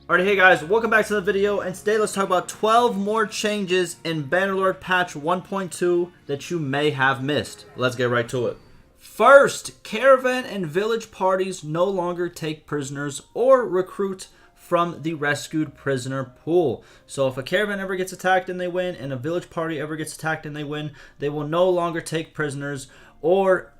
Alright, hey guys, welcome back to the video, and today let's talk about 12 more changes in Bannerlord patch 1.2 that you may have missed. Let's get right to it. First, caravan and village parties no longer take prisoners or recruit from the rescued prisoner pool. So if a caravan ever gets attacked and they win, and a village party ever gets attacked and they win, they will no longer take prisoners or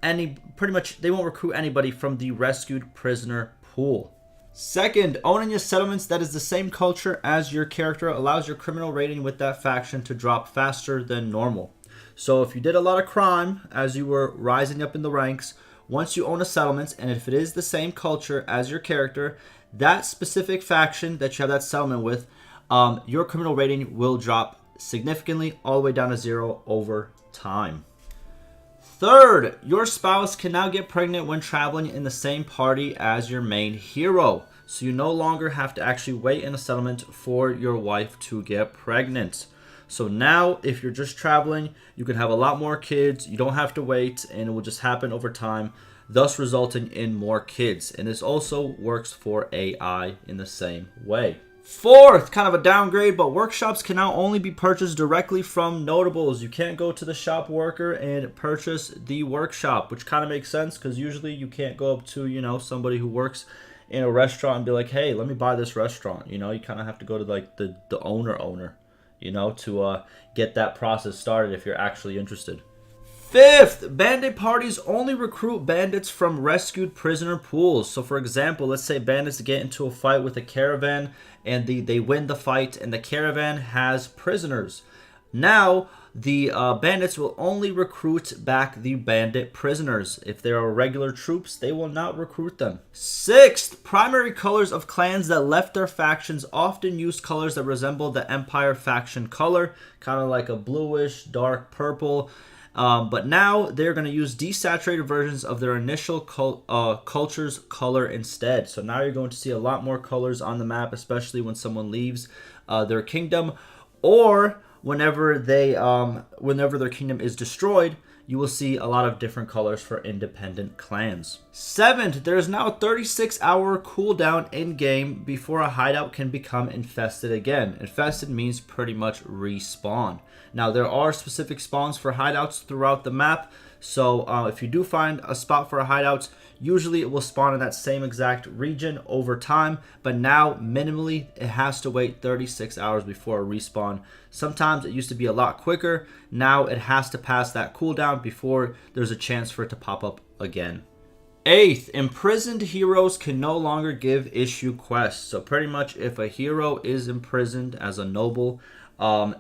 pretty much they won't recruit anybody from the rescued prisoner pool. Second, owning your settlements that is the same culture as your character allows your criminal rating with that faction to drop faster than normal. So if you did a lot of crime as you were rising up in the ranks, once you own a settlement, and if it is the same culture as your character, that specific faction that you have that settlement with, your criminal rating will drop significantly all the way down to 0 over time. Third, your spouse can now get pregnant when traveling in the same party as your main hero. So you no longer have to actually wait in a settlement for your wife to get pregnant. So now, if you're just traveling, you can have a lot more kids. You don't have to wait, and it will just happen over time, thus resulting in more kids. And this also works for AI in the same way. Fourth, kind of a downgrade, but workshops can now only be purchased directly from notables. You can't go to the shop worker and purchase the workshop, which kind of makes sense because usually you can't go up to, somebody who works in a restaurant and be like, hey, let me buy this restaurant. You kind of have to go to like the owner, to get that process started if you're actually interested. Fifth, bandit parties only recruit bandits from rescued prisoner pools. So for example, let's say bandits get into a fight with a caravan and they win the fight and the caravan has prisoners. Now, the bandits will only recruit back the bandit prisoners. If they are regular troops, they will not recruit them. Sixth, primary colors of clans that left their factions often use colors that resemble the Empire faction color, kind of like a bluish, dark purple. But now they're going to use desaturated versions of their initial culture's color instead. So now you're going to see a lot more colors on the map, especially when someone leaves their kingdom, or whenever their kingdom is destroyed. You will see a lot of different colors for independent clans. Seventh, there is now a 36-hour cooldown in-game before a hideout can become infested again. Infested means pretty much respawn. Now, there are specific spawns for hideouts throughout the map, so if you do find a spot for a hideout, usually it will spawn in that same exact region over time, but now minimally it has to wait 36 hours before a respawn. Sometimes it used to be a lot quicker. Now it has to pass that cooldown before there's a chance for it to pop up again. Eighth, imprisoned heroes can no longer give issue quests. So pretty much if a hero is imprisoned as a noble,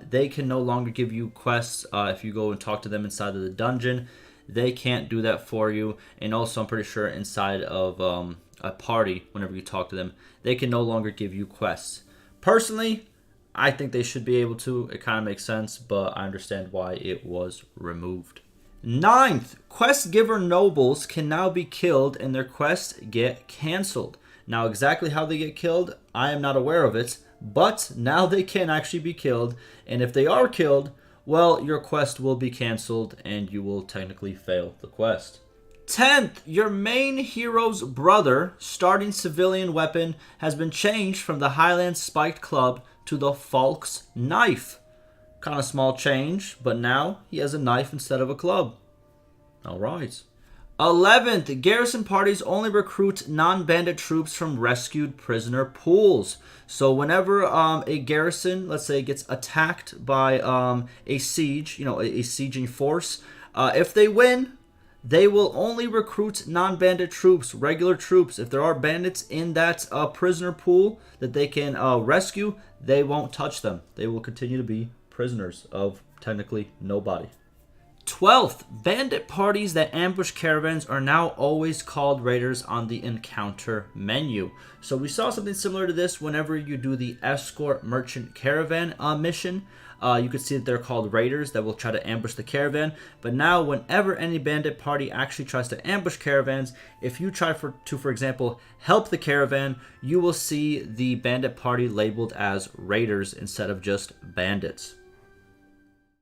they can no longer give you quests. If you go and talk to them inside of the dungeon, they can't do that for you. And also, I'm pretty sure inside of a party, whenever you talk to them, they can no longer give you quests. Personally, I think they should be able to. It kind of makes sense, but I understand why it was removed. Ninth, quest giver nobles can now be killed and their quests get canceled. Now, exactly how they get killed, I am not aware of it, but now they can actually be killed. And if they are killed, well, your quest will be canceled and you will technically fail the quest. 10th, your main hero's brother, starting civilian weapon, has been changed from the Highlands Spiked Club to the Falk's Knife. Kind of small change, but now he has a knife instead of a club. Alright. 11th, garrison parties only recruit non-bandit troops from rescued prisoner pools. So whenever a garrison, let's say, gets attacked by a siege, a sieging force, if they win, they will only recruit non-bandit troops, regular troops. If there are bandits in that prisoner pool that they can rescue, they won't touch them. They will continue to be prisoners of technically nobody. 12th, bandit parties that ambush caravans are now always called raiders on the encounter menu. So we saw something similar to this whenever you do the escort merchant caravan mission. You could see that they're called raiders that will try to ambush the caravan. But now whenever any bandit party actually tries to ambush caravans, if you try to, for example, help the caravan, you will see the bandit party labeled as raiders instead of just bandits.